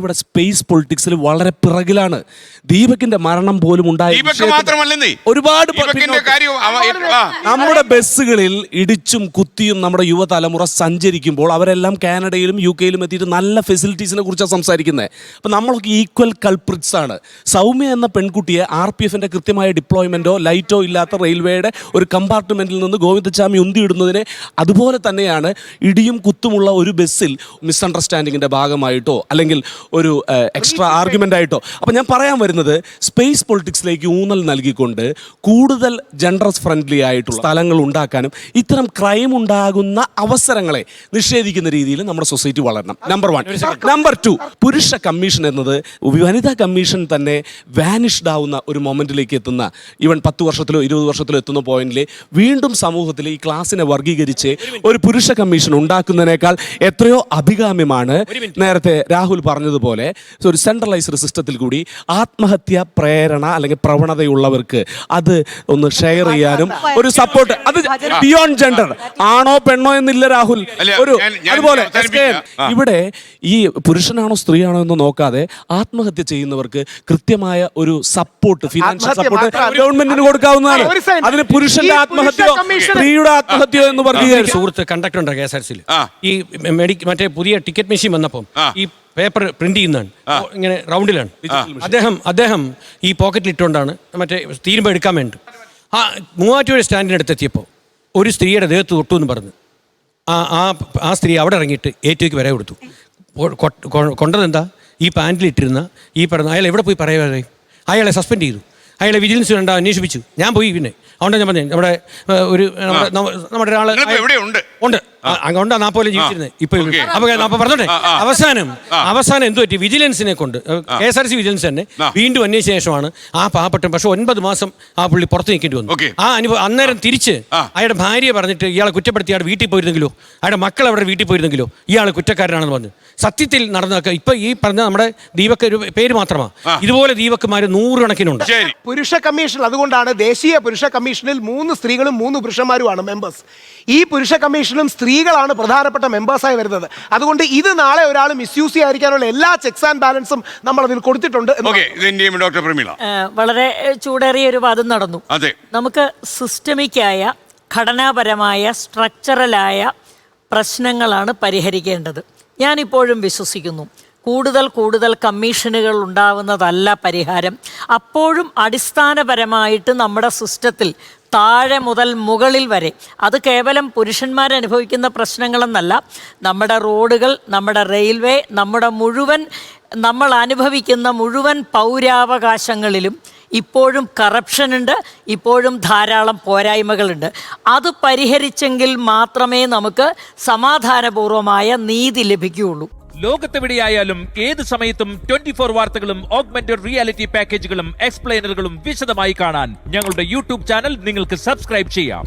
ഇവിടെ സ്പേസ് പൊളിറ്റിക്സിൽ വളരെ പിറകിലാണ്. ദീപകിന്റെ മരണം പോലും ഉണ്ടായി ഒരുപാട് നമ്മുടെ ബസ്സുകളിൽ ഇടിച്ചും കുത്തിയും നമ്മുടെ യുവതലമുറ സഞ്ചരിക്കുമ്പോൾ അവരെല്ലാം കാനഡയിലും UK-യിലും എത്തിയിട്ട് നല്ല ഫെസിലിറ്റീസിനെ കുറിച്ചാണ് സംസാരിക്കുന്നത്. അപ്പം നമ്മളൊക്കെ ഈക്വൽ കൾപ്രിറ്റ്സ് ആണ്. സൗമ്യ എന്ന പെൺകുട്ടിയെ RPF-ന്റെ കൃത്യമായ ഡിപ്ലോയ്മെന്റോ ലൈറ്റോ ഇല്ലാത്ത റെയിൽവേയുടെ ഒരു കമ്പാർട്ട്മെന്റിൽ നിന്ന് ഗോവിന്ദച്ചാമി ഉന്തിയിടുന്നതിനെ അതുപോലെ തന്നെയാണ് ഇടിയും കുത്തുമുള്ള ഒരു ബസ്സിൽ മിസ്അണ്ടർസ്റ്റാൻഡിങ്ങിന്റെ ഭാഗമായിട്ടോ അല്ലെങ്കിൽ ഒരു എക്സ്ട്രാ ആർഗ്യുമെൻ്റ് ആയിട്ടോ. അപ്പം ഞാൻ പറയാൻ വരുന്നത് സ്പേസ് പൊളിറ്റിക്സിലേക്ക് ഊന്നൽ നൽകിക്കൊണ്ട് കൂടുതൽ ജെൻഡറസ് ഫ്രണ്ട്ലി ആയിട്ടുള്ള സ്ഥലങ്ങൾ ഉണ്ടാക്കാനും ഇത്തരം ക്രൈം ഉണ്ടാകുന്ന അവസരങ്ങളെ നിഷേധിക്കുന്ന രീതിയിൽ നമ്മുടെ സൊസൈറ്റി വളരണം. നമ്പർ 1. നമ്പർ 2, പുരുഷ കമ്മീഷൻ എന്നത് വനിതാ കമ്മീഷൻ തന്നെ വാനിഷ്ഡ് ആവുന്ന ഒരു മൊമെന്റിലേക്ക് എത്തുന്ന, ഈവൻ 10 വർഷത്തിലോ 20 വർഷത്തിലോ എത്തുന്ന പോയിന്റിൽ വീണ്ടും സമൂഹത്തിൽ ഈ ക്ലാസിനെ വർഗീകരിച്ച് ഒരു പുരുഷ കമ്മീഷൻ ഉണ്ടാക്കുന്നതിനേക്കാൾ എത്രയോ അഭികാമ്യമാണ് നേരത്തെ രാഹുൽ പറഞ്ഞതുപോലെ ഒരു സെൻട്രലൈസ്ഡ് സിസ്റ്റത്തിൽ കൂടി ആത്മഹത്യ പ്രേരണ അല്ലെങ്കിൽ പ്രവണതയുള്ളവർക്ക് അത് ഒന്ന് ഷെയർ ചെയ്യാനും ഒരു സപ്പോർട്ട്, അത് ബിയോണ്ട് ജെൻഡർ, ആണോ പെണ്ണോ എന്നില്ല രാഹുൽ. ഒരു അതുപോലെ ഇവിടെ ഈ പുരുഷനാണോ സ്ത്രീയാണോ എന്ന് നോക്കാതെ ആത്മഹത്യ ചെയ്യുന്നവർക്ക് കൃത്യമായ ഒരു സപ്പോർട്ട്, ഫിനാൻഷ്യൽ സപ്പോർട്ട് ഗവൺമെന്റിന് കൊടുക്കാവുന്നതാണ്. അതിന് പുരുഷന്റെ ആത്മഹത്യയോ സ്ത്രീയുടെ ആത്മഹത്യയോ എന്ന് പറഞ്ഞു. സുഹൃത്ത് കണ്ടക്ടർ ഉണ്ട് KSRTC-ൽ, ഈ മറ്റേ പുതിയ ടിക്കറ്റ് മെഷീൻ വന്നപ്പോൾ ഈ പേപ്പർ പ്രിന്റ് ചെയ്യുന്നതാണ്, ഇങ്ങനെ റൗണ്ടിലാണ്. അദ്ദേഹം ഈ പോക്കറ്റിൽ ഇട്ടുകൊണ്ടാണ് മറ്റേ തീരുമ്പോൾ എടുക്കാൻ വേണ്ടി മൂവാറ്റുപുഴ സ്റ്റാൻഡിനടുത്ത് എത്തിയപ്പോൾ ഒരു സ്ത്രീയുടെ ദേഹത്ത് തൊട്ടു എന്ന് പറഞ്ഞു ആ സ്ത്രീ അവിടെ ഇറങ്ങിയിട്ട് A2-ക്ക് വരെ കൊടുത്തു. കൊണ്ടതെന്താ, ഈ പാൻറ്റിലിട്ടിരുന്ന ഈ പറഞ്ഞ അയാൾ എവിടെ പോയി പറയാതെ അയാളെ സസ്പെൻഡ് ചെയ്തു. അയാളെ വിജിലൻസ് കണ്ട അന്വേഷിപ്പിച്ചു. ഞാൻ പോയി പിന്നെ അതുകൊണ്ടാണ് ഞാൻ പറഞ്ഞത് നമ്മുടെ ഒരു നമ്മുടെ ഒരാൾ ഉണ്ട് അങ്ങോട്ടാ നാപ്പോലെ ജീവിച്ചിരുന്നത്. ഇപ്പൊ അപ്പൊ പറഞ്ഞോട്ടെ, അവസാനം എന്തു പറ്റി, വിജിലൻസിനെ കൊണ്ട് KSRTC വിജിലൻസ് തന്നെ വീണ്ടും അന്വേഷിച്ച ശേഷമാണ് ആ പാവപ്പെട്ട, പക്ഷെ 9 മാസം ആ പുള്ളി പുറത്ത് നിൽക്കേണ്ടി വന്നു. ആ അനുഭവം അന്നേരം തിരിച്ച് അയാളുടെ ഭാര്യയെ പറഞ്ഞിട്ട് ഇയാളെ കുറ്റപ്പെടുത്തി അയാളുടെ വീട്ടിൽ പോയിരുന്നെങ്കിലോ അയാളുടെ മക്കൾ അവരുടെ വീട്ടിൽ പോയിരുന്നെങ്കിലോ ഇയാൾ കുറ്റക്കാരനാണെന്ന് പറഞ്ഞു. സത്യത്തിൽ നടന്നൊക്കെ ഇപ്പൊ ഈ പറഞ്ഞ നമ്മുടെ ദീപക് ഒരു പേര് മാത്രമാണ്, ഇതുപോലെ ദീപക്കുമാര് 100 കണക്കിനുണ്ട്. പുരുഷ കമ്മീഷൻ, അതുകൊണ്ടാണ് ദേശീയ പുരുഷ കമ്മീഷനിൽ 3 സ്ത്രീകളും 3 പുരുഷന്മാരുമാണ് മെമ്പേഴ്സ്. ഈ പുരുഷ കമ്മീഷനിലും സ്ത്രീകളാണ് പ്രധാനപ്പെട്ട മെമ്പേഴ്സായി വരുന്നത്. അതുകൊണ്ട് ഇത് നാളെ ഒരാൾ മിസ്യൂസ് ചെയ്യാതിരിക്കാനുള്ള എല്ലാ ചെക്സ് ആൻഡ് ബാലൻസും നമ്മൾ അതിൽ കൊടുത്തിട്ടുണ്ട്. വളരെ ചൂടേറിയ ഒരു വാദം നടന്നു. നമുക്ക് സിസ്റ്റമിക്കായ ഘടനാപരമായ സ്ട്രക്ചറലായ പ്രശ്നങ്ങളാണ് പരിഹരിക്കേണ്ടത്. ഞാനിപ്പോഴും വിശ്വസിക്കുന്നു കൂടുതൽ കമ്മീഷനുകൾ ഉണ്ടാവുന്നതല്ല പരിഹാരം. അപ്പോഴും അടിസ്ഥാനപരമായിട്ട് നമ്മുടെ സിസ്റ്റത്തിൽ താഴെ മുതൽ മുകളിൽ വരെ, അത് കേവലം പുരുഷന്മാരനുഭവിക്കുന്ന പ്രശ്നങ്ങളെന്നല്ല, നമ്മുടെ റോഡുകൾ, നമ്മുടെ റെയിൽവേ, നമ്മൾ അനുഭവിക്കുന്ന മുഴുവൻ പൗരാവകാശങ്ങളിലും ഇപ്പോഴും കറപ്ഷനുണ്ട്, ഇപ്പോഴും ധാരാളം പോരായ്മകളുണ്ട്. അത് പരിഹരിച്ചെങ്കിൽ മാത്രമേ നമുക്ക് സമാധാനപൂർവമായ നീതി ലഭിക്കുകയുള്ളൂ. ലോകത്തെവിടെയായാലും ഏത് സമയത്തും 24 വാർത്തകളും ഓഗ്മെന്റഡ് റിയാലിറ്റി പാക്കേജുകളും എക്സ്പ്ലെയിനറുകളും വിശദമായി കാണാൻ ഞങ്ങളുടെ YouTube ചാനൽ നിങ്ങൾക്ക് സബ്സ്ക്രൈബ് ചെയ്യാം.